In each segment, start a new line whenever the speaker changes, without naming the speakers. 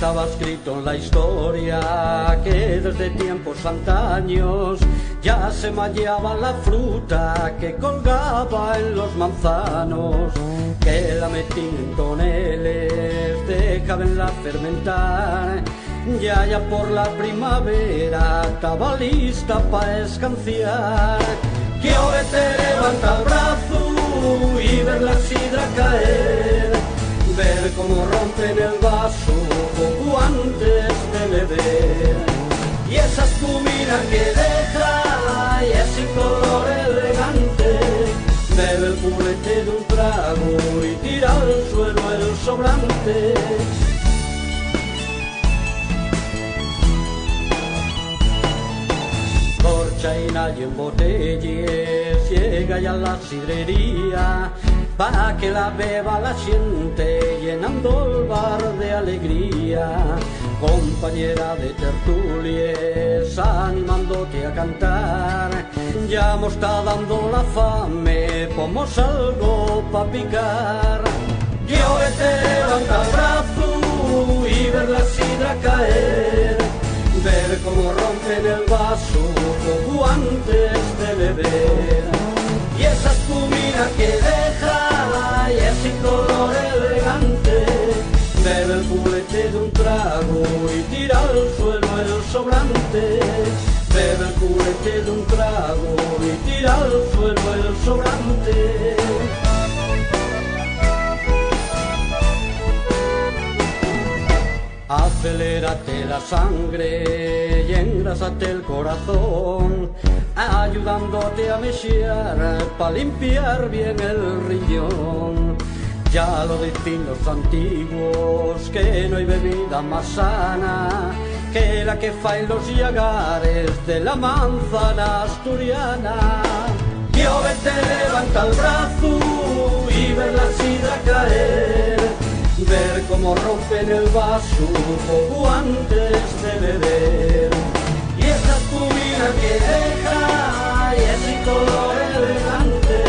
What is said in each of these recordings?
estaba escrito en la historia que desde tiempos antaños ya se mallaba la fruta que colgaba en los manzanos, que la metían en toneles, dejabanla fermentar. Ya por la primavera estaba lista pa' escanciar. Que ahora te levanta el brazo y ver la sidra caer, ver cómo rompen el vaso poco antes de beber, y esa espumina que deja y ese color elegante, bebe el purete de un trago y tira al suelo el sobrante. Corchaina y en botellas llega ya la sidrería, pa' que la beba la gente llenando el bar de alegría. Compañera de tertulias animándote a cantar, ya me está dando la fame, pomos algo pa' picar. Y hoy te levanta el brazo y ver la sidra caer, ver cómo rompen el vaso poco antes de beber, y esa espumina que deja y ese color elegante, bebe el purete de un trago y tira al suelo el sobrante, bebe el purete de un trago y tira al suelo el sobrante. Acelérate la sangre y engrásate el corazón, ayudándote a mechear pa' limpiar bien el riñón. Ya lo dicen los antiguos que no hay bebida más sana que la que faen los llagares de la manzana asturiana. Y hoy te levanta el brazo y ver la sidra caer, ver cómo rompen el vaso poco antes de beber, y esa espumina que deja y ese color elegante,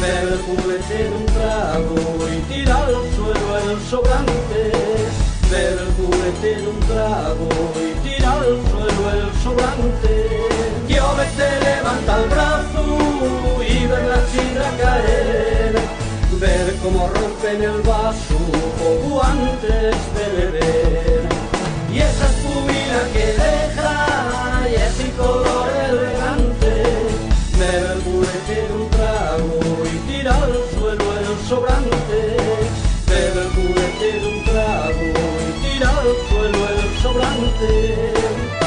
bebe el purete de un trago y tira al suelo el sobrante, bebe el purete de un trago y tira al suelo el sobrante. Y hoy te levanta el brazo y ver la sidra caer, ver cómo rompen el vaso poco antes de beber, y esa espumina que deja y ese color elegante, bebe el purete de un trago y tira al suelo el sobrante, bebe el purete de un trago y tira al suelo el sobrante.